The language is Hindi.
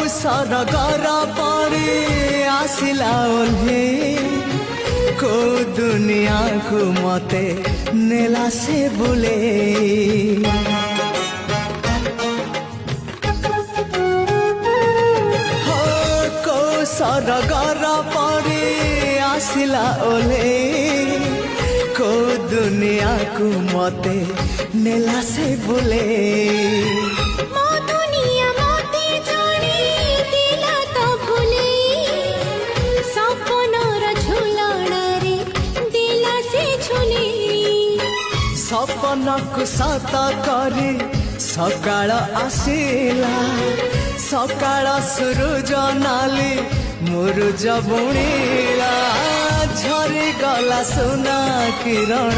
सरगर परी आसिला ओल्हे को दुनिया को मते नेला से बुले हो को सरगर परी आसिला ओल्हे को दुनिया को मते नेला से बुले सपना को सता करी सकाळ आसिला सकाळ सूरज नाली मुरुज बुणीला झरी गला सुना किरण